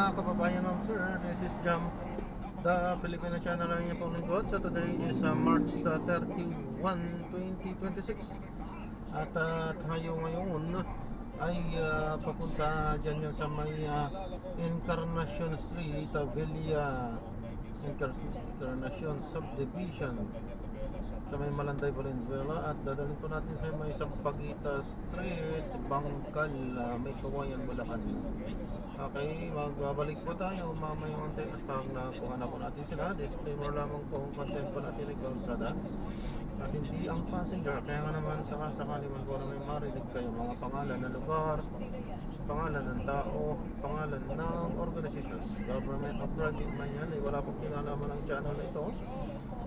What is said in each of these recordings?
mga kababayan of sir, this is Jam, the Filipino channel lang niya pong lingkod. So today is March 31, 2026. At tayo ngayon ay papunta dyan yan sa may Encarnacion Street, Villa Encarnacion Subdivision sa may Malanday, Valenzuela. At dadalhin po natin sa may Sampaguita Street, Bangkal, may Kawayan, Bulacan. Okay, magbabalik po tayo mamaya unti pag nakuha na po natin sila. Disclaimer lamang po, content po natin ay kalsada at hindi ang passenger. Kaya nga naman sakasakali man po na may marinig kayo mga pangalan ng lugar, pangalan ng tao, pangalan ng organizations, government o private man yan, ay wala pong kinalaman ang channel na ito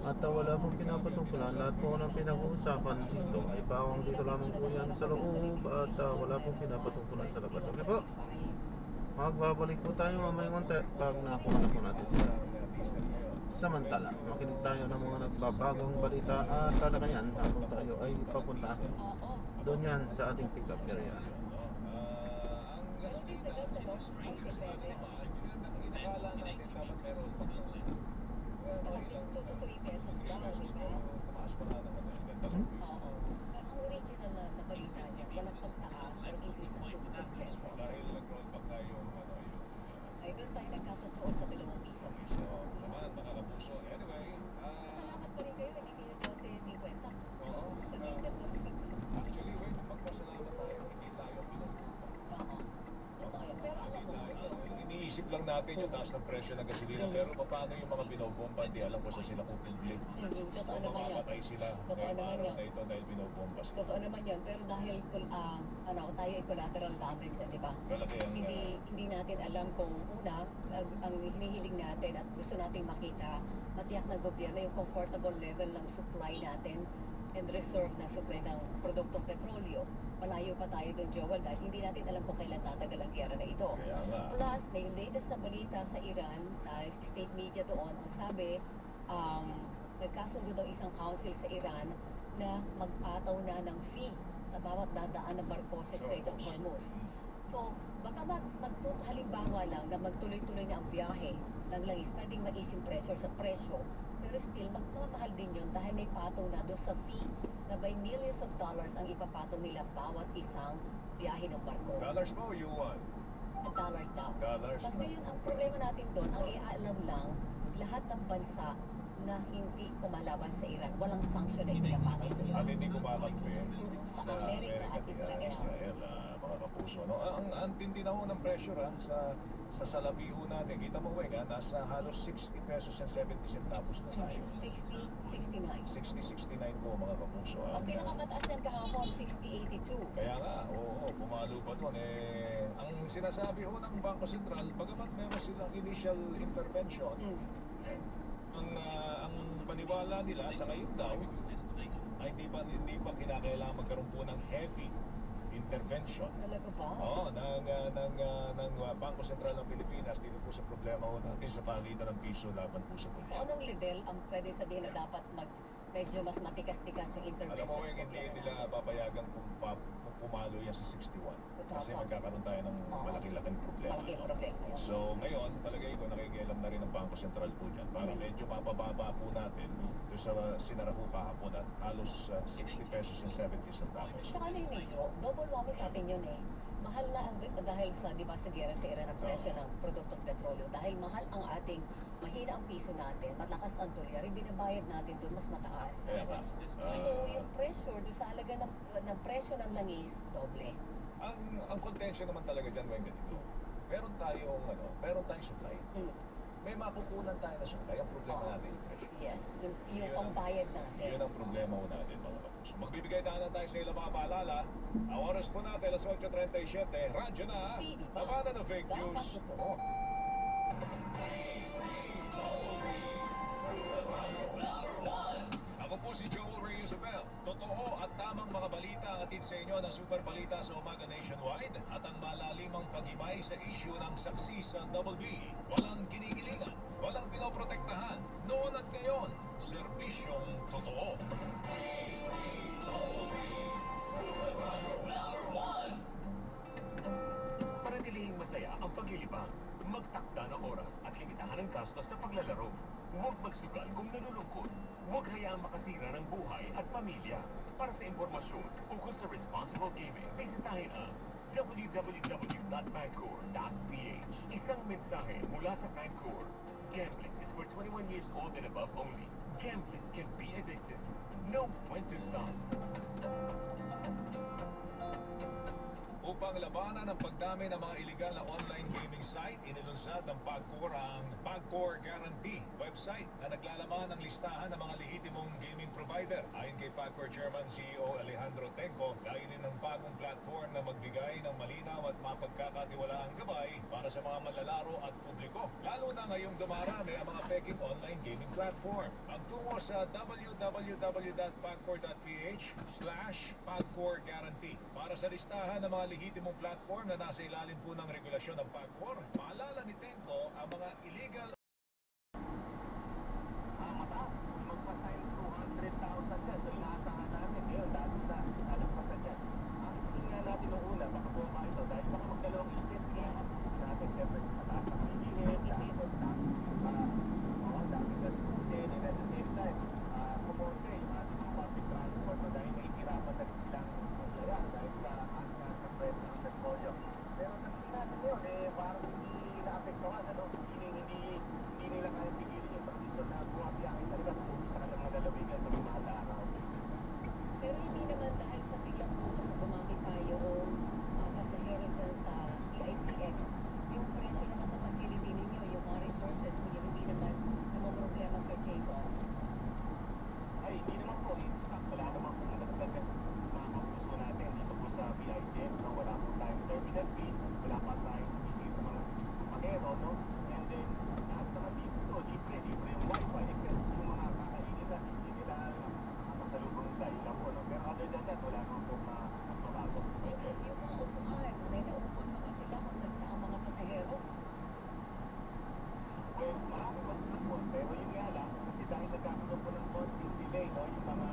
at wala pong pinapatungkulan. Lahat po ng pinag-uusapan dito ay bawang dito lamang po yan sa loob at wala pong pinapatungkulan sa labas. Okay po, magbabalik po tayo mamaya konti pag nakuha na po natin sila. Samantala, makinig tayo ng mga nagbabagong balita at talakayan habang tayo ay papunta doon yan sa ating pick-up area. Ay, doon tayo nagkatotoo sa 2 piso. Naman, mga kapuso. Anyway, Salamat pa rin kayo, hindi kayo 12.50. oo. Sa minsan, Actually, wait, magpasalamat tayo. Hindi tayo pinagpupa. oo. Pero alam mo, Iniisip lang natin yung taas ng presyo ng gasolina. Pero paano yung mga binobomba? Hindi alam ko sa sila pupiglit. totoo naman yan. Mamamatay sila. Totoo Ngayong naman araw yan. na ito dahil binobomba sila. Totoo naman yan, pero dahil tayo ay collateral damage, di ba? Malaki ang... Hindi natin alam kung una, ang hinihiling natin at gusto nating makita, matiyak ng gobyerno yung comfortable level ng supply natin and reserve na supply ng produktong petrolyo. Malayo pa tayo doon, Joel, dahil hindi natin alam kung kailan tatagal ang giyera na ito. Kaya nga. Plus, may latest na balita sa Iran, state media doon, ang sabi, nagkasundo daw isang council sa Iran na mag-ataw na ng fee sa bawat dadaan na barko sa Strait of Hormuz. So, baka halimbawa lang na magtuloy-tuloy na ang biyahe ng langis, pwedeng maising pressure sa presyo, pero still, magmamahal din yun dahil may patong na doon sa fee na by millions of dollars ang ipapatong nila bawat isang biyahe ng barko. Dollars mo, you want? Dollars daw. Dollars Kasi na. yun, ang problema natin doon, ang iaalam lang, lahat ng bansa na hindi kumalaban sa Iran, walang sanction na ipinapatong sa At Iran. hindi kumakampi Sa sa Amerika at Amerika, Israel. Israel, mga kapuso. No? Ang tindi na ho ng pressure sa salapi ho natin. Kita mo, Weng, nasa halos 60 pesos and 70 centavos na tayo. 60, 69. 60-69 po, mga kapuso. Ang pinakamataas yan kahapon, 60, 82. Kaya nga, oo, pumalo pa doon. Ang sinasabi ho ng Bangko Sentral, bagamat meron silang initial intervention, ang paniwala nila sa ngayon daw, ay hindi pa kinakailangan magkaroon po ng heavy intervention. Talaga ba? Oo, ng Bangko Sentral ng Pilipinas dito po sa problema ho natin sa pagitan ng piso laban po sa So, pulya. anong level ang pwede sabihin na dapat medyo mas matikas-tikas yung intervention? Alam mo, Weng, hindi nila papayagan kung pumalo yan sa 61. Kasi magkakaroon tayo ng malaki-laking problema. Malaking problema. So, ngayon, palagay ko, nakikialam na rin ang Bangko Sentral po dyan. Para medyo mapababa po natin doon sa sinara po kahapon at halos 60 pesos and 70 centavos. Saka na yung medyo, double whammy sa atin yun eh. Mahal na ang, dahil sa, di ba, sa gera sa Iran ang presyo ng produktong petrolyo. Dahil mahal ang ating, mahina ang piso natin, malakas ang dolyar, yung binabayad natin doon mas mataas. Kaya nga. So, yung pressure doon sa halaga ng presyo ng langis, doble. Ang contention naman talaga dyan, Weng, ganito. Meron tayong supply. May mapukunan tayo na supply. Ang problema natin yung presyo. Yes, yung pambayad natin. Yun ang problema ho natin, mga kapuso. Magbibigay tayo sa ilang mga paalala. Ang oras po natin, alas 8:37. Radyo na, tabanan ng fake news. Dapat totoo. Ako po si Joel Reyesabel. Totoo at tamang mga balita ang atid sa inyo ng Super Balita sa Umaga Nationwide at ang malalimang pag-ibay sa issue ng saksi sa Double B. Walang kinikilingan, walang pinoprotektahan. Noon at ngayon, serbisyong totoo. Para nilihing masaya ang pag paglilibang. Magtakda ng oras at limitahan ang gastos sa paglalaro. Huwag magsugal kung nalulungkot. Huwag hayaang makasira ng buhay at pamilya. Para sa impormasyon ukol sa responsible gaming, bisitahin ang www.bancor.ph. Isang mensahe mula sa Bancor. Gambling is for 21 years old and above only. Gambling can be addictive. Know when to stop. Upang labanan ang pagdami ng mga iligal na online gaming site, inilunsad ng PAGCOR ang PAGCOR Guarantee website na naglalaman ng listahan ng mga lehitimong gaming provider. Ayon kay PAGCOR Chairman CEO Alejandro Tenco, layunin ng bagong platform na magbigay ng malinaw at mapagkakatiwalaang gabay para sa mga manlalaro at publiko. Lalo na ngayong dumarami ang mga peking online gaming platform. Magtungo sa www.pagcor.ph/PAGCOR Guarantee para sa listahan ng mga lehitimong platform na nasa ilalim po ng regulasyon ng PAGCOR. Maalala ni Tenco ang mga illegal mataas. Magpasay 200,000 dyan. So inaasahan natin. Ngayon, dati na nalagpasan dyan. Ang tingnan natin nung una, baka bumaba ito dahil baka magdalawang isip. Kaya natin, siyempre, mataas ang hihingin. Tapos, dami na susin. And at the same time, kumonte yung ating mga public transport dahil nahihirapan na silang maglayan dahil sa presyo ng petrolyo. Pero sabihin natin yun, parang hindi naapektuhan, ano? Hindi nila kaya pigilin yung tradisyon na bumabiyahin talaga kung sa kanilang mga lalawigan sa mga mahal na araw. Pero hindi naman dahil sa biglang puso na gumamit tayo o pasahero dyan sa PITX. Yung presyo naman sa facility ninyo, yung mga resources ninyo, hindi naman problema Sir Jacob. Ay, hindi naman po. Wala naman po nadagdagan mga kapuso natin dito po sa PITX. No? Wala po tayong terminal fee, wala pa tayong fee sa mga pasahero, no? And then, lahat naman dito, libre yung wifi. Except yung mga kakainin na, hindi nila masalubong sa ilang po, no? Pero other than that, wala naman po magbabago. Yung mga upuan, may naupuan ba sila kung nagsa ang mga pasahero? Well, marami pa sila po, pero yun nga lang, kasi dahil nagkakaroon po ng konting delay, no? Yung mga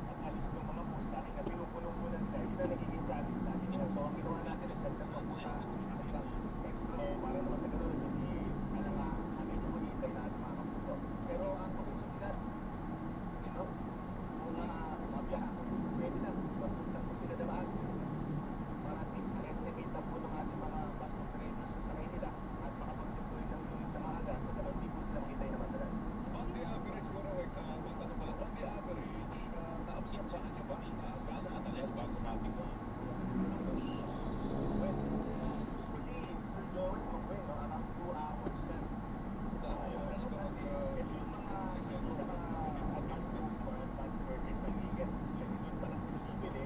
pag-alis ng mga bus, dahil na pinupunong po ng sila, yun ang nagiging challenge natin yun. So, ang ginawa natin is nagdagdag po sa isang extra, para naman sa gano'n, hindi medyo mag-iintay na ating mga kapuso. Pero ang pag-usulat, you know, kung mabiyahan, pwede na, magpunta po sila naman. Parating, estimate na po ng ating mga bus operators sa kanila at makapag-deploy ng unit na maaga, so gano'n di po sila makitay na madalas. On the average, naabsorbahan niyo ba? Gaano katagal bago mabigo? Well, kasi Sir Joel, around 2 hours na. Yung mga advanced or advanced purchase ng weekend, kasi doon pa lang bibili,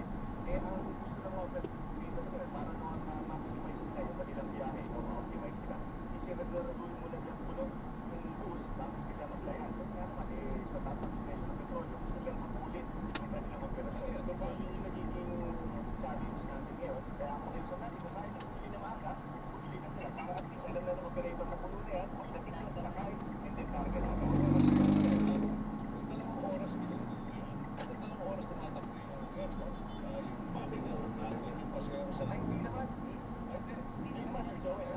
ang gusto ng mga dito sila, para noon ma-maximize sila yung kanilang biyahe, o ma-optimize sila. Isiragaraduin mo lang yung bulong yung bus bago sila maglayan. Kasi nga naman, sa tatas presyo ng petrolyo, gusto lang makulit ang kanilang operasyon. Ito ba yung nagiging challenge natin ngayon? Kaya ang mga natin, kung kaya bumili na maaga, bumili na sila. Para at least alam na ng operator na puno na yan, pag nakita sa sakay, and then karga na agad. Dalawang oras tumatakbo yung airport, yung mapping na natin yung pasero sa line. Hindi naman, hindi naman, Sir Joel,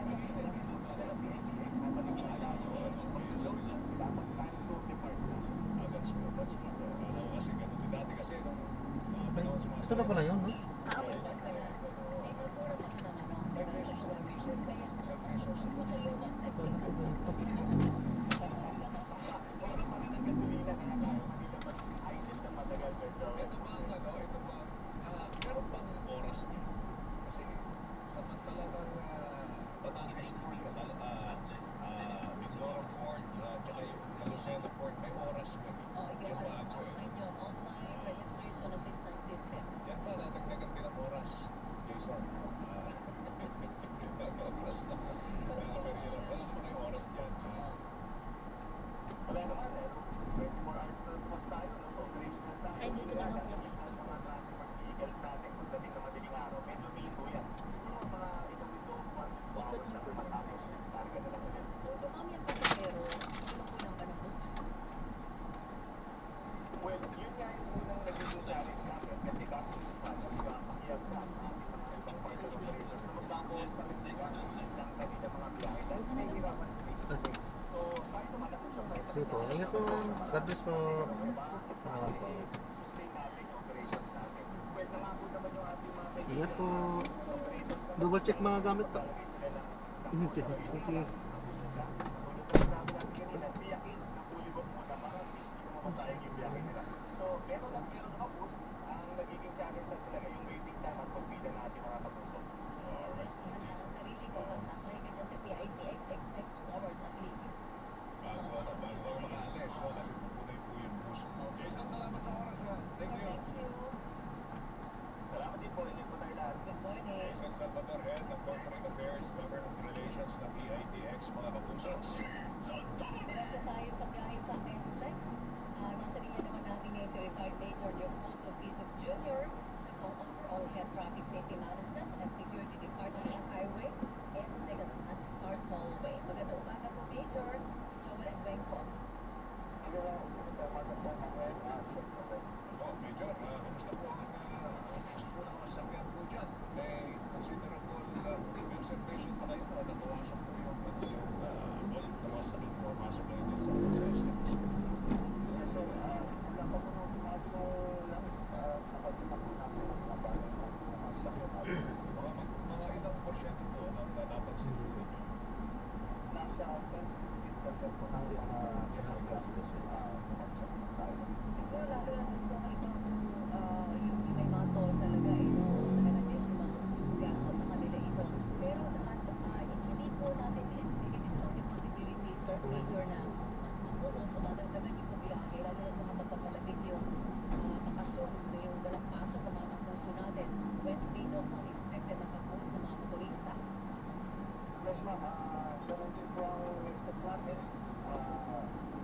dapat time to depart na. That's true. Alam ko kasi ganun din dati kasi nung panahon sa mga Ito na pala yun, no? May kultura pa sa ano. Meron bang oras niyo? Kasi samantalang Batangas Port, Mindoro Port, tsaka yung Lucena Port, may oras kami. Yung online yun, online registration assistance system. Yan ba, nadagdagan Sige po. Ingat po. God bless po. Salamat po. Ingat po. Double check mga gamit po. Thank you. Alright. Sarili ko, sakay ka dyan sa PITX, expect hours at least. Bago makaalis, so kasi pupunay po yung bus. Jason, salamat sa oras ha. Thank you. Thank you. Salamat din po. Ingat po tayo lahat. Good morning. Jason Salvador, Head ng Corporate Affairs, Government Relations ng PITX, mga kapuso. Diretso tayo sa biyahe sa NLEX. Nasa linya naman natin ngayon si Retired Major Leopoldo Quizos Jr. ng Overall Head Traffic Safety Management and Security Department ng Highway, NLEX at Star Tollway. Magandang umaga po, Major. Joel and Weng po. Oh, Major, kamusta po ang gusto po ng mga sakyan po dyan? May considerable observation pa kayo na nabawasan po yung nabawasan ng pumasok kayo dyan sa system. Yes, sir. Wala pa po nung tumato lang. Nakapagin na po namin ang mga bagay ng mga sakyan natin. Mga ilang porsyento po ng napansin po ninyo? Nasa 10% po ng mga sasakyan. Siguro lalo na gusto ko itong yung may mga toll talaga, no? Talaga additional gasto sa kanila ito. Pero hindi po natin pinipigil itong yung possibility, sir, Major, na mas mabuo o madagdagan yung pabiyahe, lalo na sa mga magpapalapit yung bakasyon, yung walang pasok sa mga puso natin. Wednesday daw po ang expected na pag-uwi sa mga motorista. Yes, ma'am. Ganun din po ang expect natin.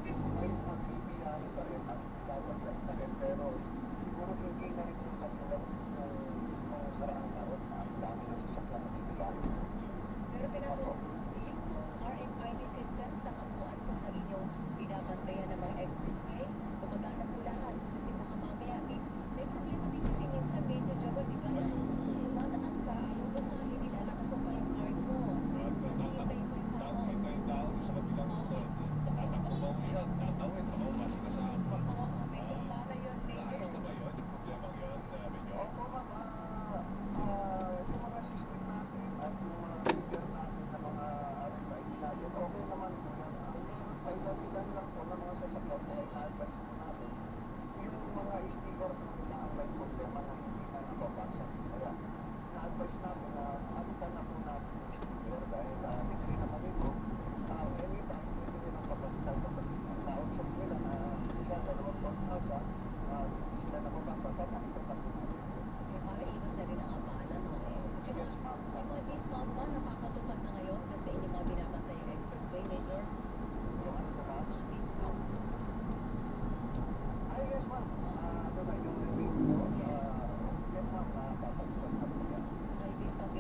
Ngayon po, bibiyahe pa rin at dapat pa rin. Pero siguro hindi na rin yung katulad nung nakaraang taon. Ang dami ng sasakyan na bibiyahe. Pero pinapos, yung RFID system sa kabuuan po na inyong binabantayan ng mga expressway, gumagana po lahat. Kasi baka mamaya, may problema din kasi minsan medyo jowa, di ba? Dumadaan ka, yung basahin, nilalakasan pa yung card mo. Hinihintay mo yung tao. Nakikita yung tao sa kabilang motor. Tatakbo ba mo siya? Tatawid. Makaupas ka sa akpa. Oo, medyo pala yun, Naayos Major. na ba yun? Yung problemang yun, Major? Opo, ma'am. Sa mga system natin at yung mga figure natin na mga RFID natin, okay naman po yan. Ang ilan lang po ng mga sasakyan na na-advise po natin, yung mga sticker po nila ang may problema na hindi na nababasa. Kaya na-advise natin na alitan na po natin yung sticker dahil hindi naman ito, anytime pwede nilang pabalitan kapag na-option nila na isa, dalawang buwan na siya, sila nababasa, nakita na po natin. Eh, para iwas na rin ang abala, no? Yes, ma'am. Yung mga discount ba nakakatupad na ngayon kasi inyong mga binabantay yung expressway, Major? Yung ano po, ma'am? Mga discount. Ay, yes, ma'am. Ano na yung review po? Yes, ma'am. Papagpuan na po yan. May discount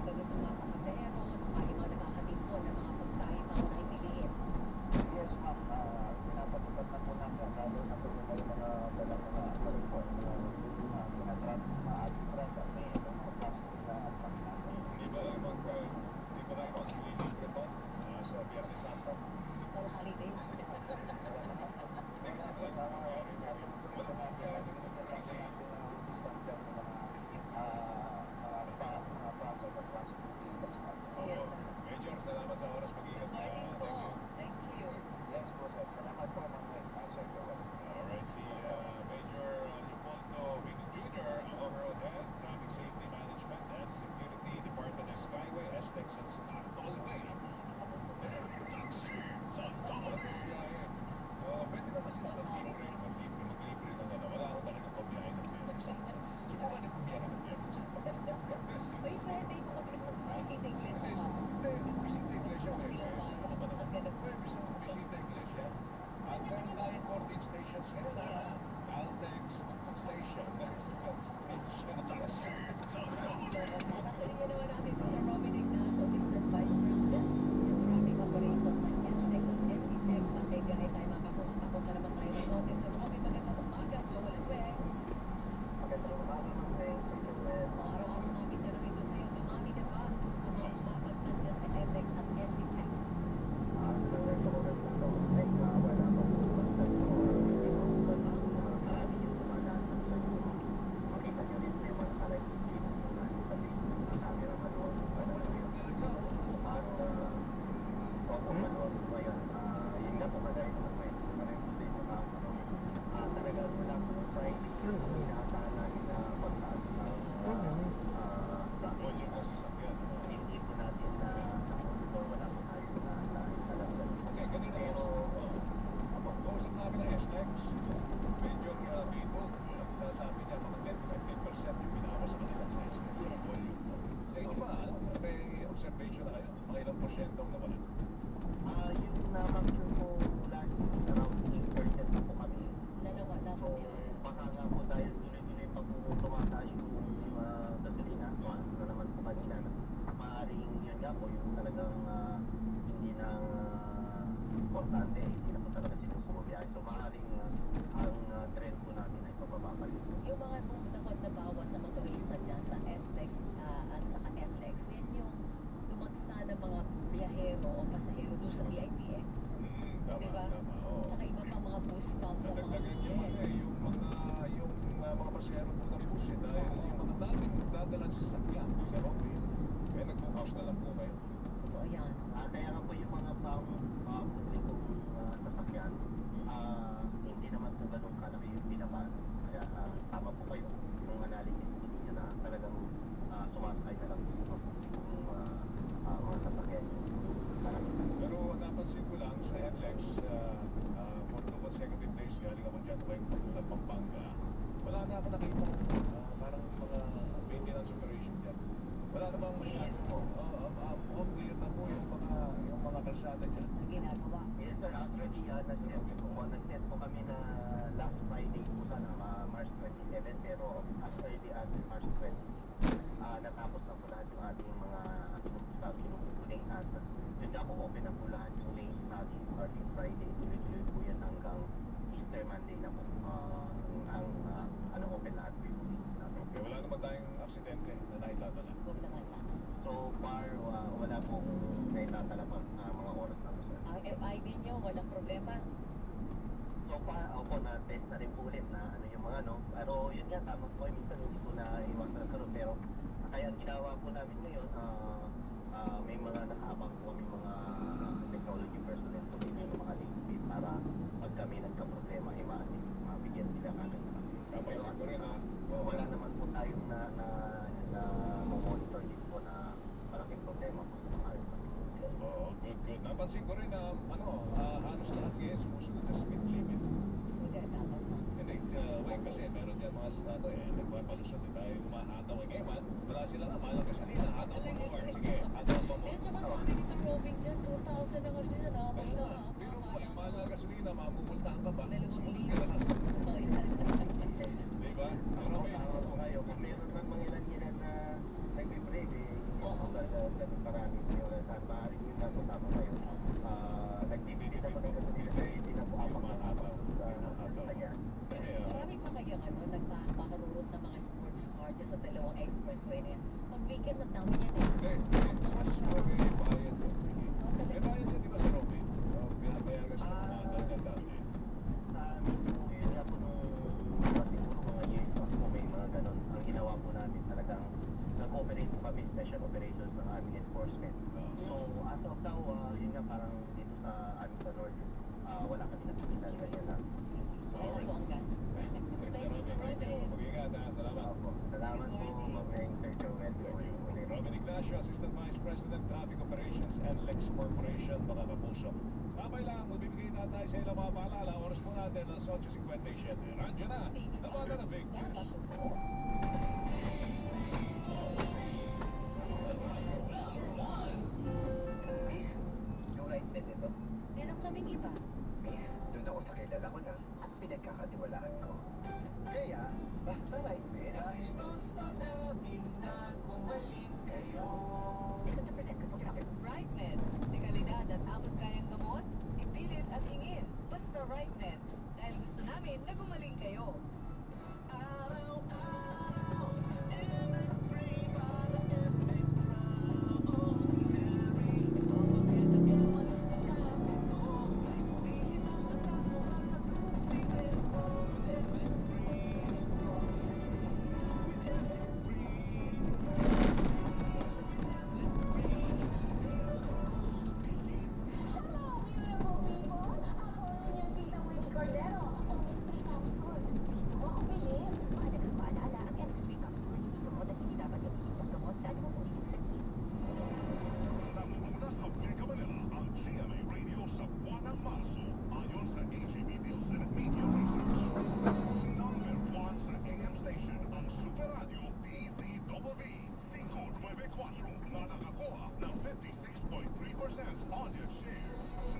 kalsada dyan. Ang ginagawa. Yes sir, actually nag-set po kami na last Friday po sana, March 27, pero as early as March 20, natapos na po lahat yung ating mga pinupuling at yun nga po, open na po lahat yung lanes natin starting Friday, tuloy-tuloy po yan hanggang Easter Monday na po, open lahat po yung lanes natin. Kaya wala naman tayong aksidente na naitatala. Huwag naman lang. So far, wala pong naitatala pa mga oras na po sir. Ang FID nyo, walang problema. So far, ako na-test na rin po ulit na ano yung mga ano. Pero yun nga, tama po, minsan hindi ko na iwasan na karoon. Pero kaya ang ginawa po namin ngayon, may mga nakaabang po kami mga technology personnel po dito yung mga late para pag kami nagka-problema, mabigyan sila kami. Pero Napansin ko rin ha. wala naman po tayong na monitor dito po na malaking problema po sa mga ito. Oo, good. Napansin ko rin na halos lahat ngayon sumusunod sa speed limit. Hindi, dapat na. Hindi, kasi meron dyan mga nagpapalusot din tayo umahataw. Ngayon man, wala sila na mahal ang gasolina. Hataw mo more. Sige, hataw mo more. Eh, saka sabi dito roaming dyan, 2,000 na kasi na, basta. Pero mo, yung mahal na gasolina, mamumultahan ka ba? Dalawang Sumunod libo. ka na lang. Diba? Pero may Kung kayo, kung meron man mga ilan na nagbe-break, hindi ako ganun parami. Saan maaaring yun na kung tama kayo. Nagtibili naman ang gasolina sa hindi na po abang na abang sa kanya. Marami pa kayang nagpapakarurot ng mga sports car dyan sa dalawang expressway na yan. Pag weekend, ang dami yan eh. May bayad yun. May bayad yun, di ba sa Robin? Pinabayaan ka siya ng mga dati. Yun nga po nung siguro mga years pa po may mga ganon. Ang ginawa po namin talagang nag-operate po kami special operations ng aming enforcement. So as of now, yun nga parang dito sa amin sa North, wala kami nakikita ganyan na. Yan po ang gas. Mag-ingat ha. Salamat. Salamat po, Ma'am Sir Joel. Robin Ignacio, Assistant Vice President, Traffic Operations and Lex Corporation, mga kapuso. Sabay lang, magbibigay na tayo sa ilang mga paalala. Oras po natin ang 8:57. Nandiyan na, nabaga na big news. Yung right net ito, Meron kaming iba. doon ako sa kilala ko na at pinagkakatiwalaan ko. Kaya, basta right net. Dahil gusto namin na kumalit kayo. Brightnet, dekalidad at abot kayang gamot, ipilit at hingin. Basta Brightnet, dahil gusto namin na gumaling kayo. Araw-araw, every para every ordinary. Kaya nagkaman sa kapito, hindi na natapuan at tumigil ko. Nangunguna sa Mega Manila ang GMA Radio sa buwan ng Marso ayon sa AGB Nielsen Media Research. Number 1 sa AM station ang Super Radio DZWB 594 na nakakuha ng 56.3% audience share.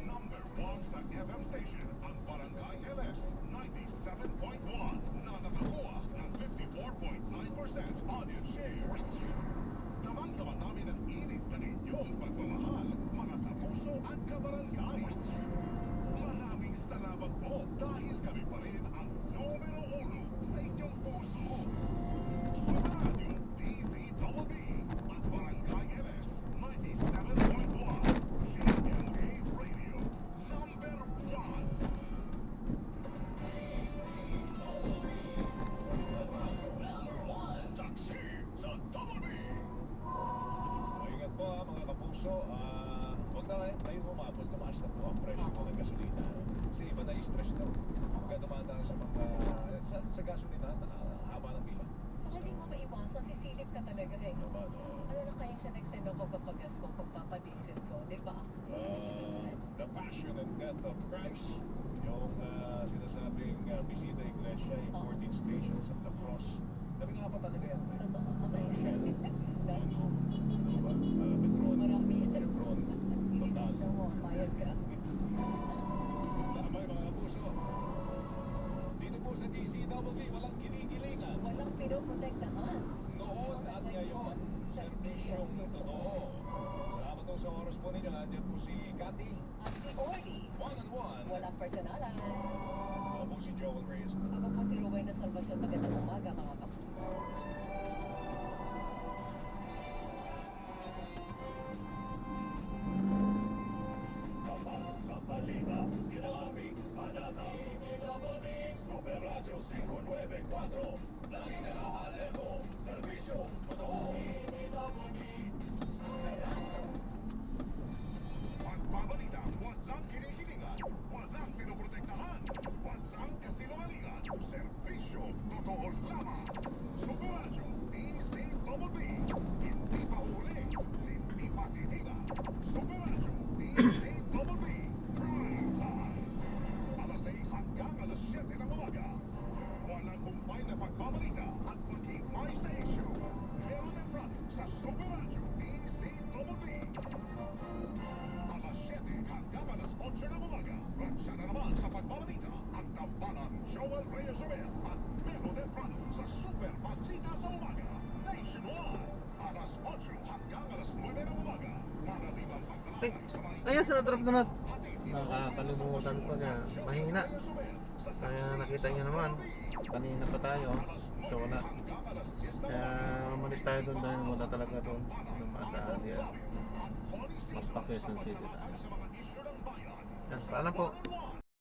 Number 1 sa FM station ang Barangay LS 97.1 na nakakuha ng 54.9% audience share. Damang-dama namin ang init na inyong pagmamahal, mga kapuso at kabarangay. Maraming salamat po dahil kami pa rin ang numero 1 sa inyong puso. Super Radio DZWB at Barangay LS 97.1 GMA Radio number 1. Taxi sa WB. Ingat po mga kapuso, huwag na tayo humabol, tumaas na po ang presyo po ng gasolina. Kasi iba na stress daw. Kaya dumadaan sa mga, sa gasolina, haba ng pila. Saka hindi mo maiwasan, sisilip ka talaga eh. Diba, no? Ano na kayang sa next time ako papagas ko, pagpapadiesel ko, di ba? The Passion and Death of Christ, yung sinasabing Bisita Iglesia, yung 14 stations of the cross. Sabi nga ba talaga yan? Totoo ko ba yun? Ano ba? Petron. Marami. Petron. Total. Ito mo, maya Pagbabalita, walang kinikilingan, walang pinoprotektahan, walang kasinungalingan. Serbisyo, totoo lamang. Superradyo, DCWB. Hindi pa huli, hindi pa titinga. Superradyo, DCWB. Prime time. Alas 6 hanggang alas 7 ng umaga. Walang kumpay na pagbabalita at pag-ibay sa isyu. Meron ang run sa Superradyo, DCWB. Alas 7 hanggang alas 8 ng umaga. Ransa na naman sa pagbabalita ang tambalan Joel Reyes Abel at Melo Temprano sa Super Balita sa Umaga. Nationwide. Alas 8 hanggang alas 9 ng umaga. Para limang Ay, paglalakay sa mga ayan sa drop na nakakalimutan ko na mahina. Kaya nakita niyo naman, kanina pa tayo, so wala. Kaya umalis tayo doon dahil wala talaga doon. Dumaan sa area. Magpa Quezon City tayo. Yan, paalam po.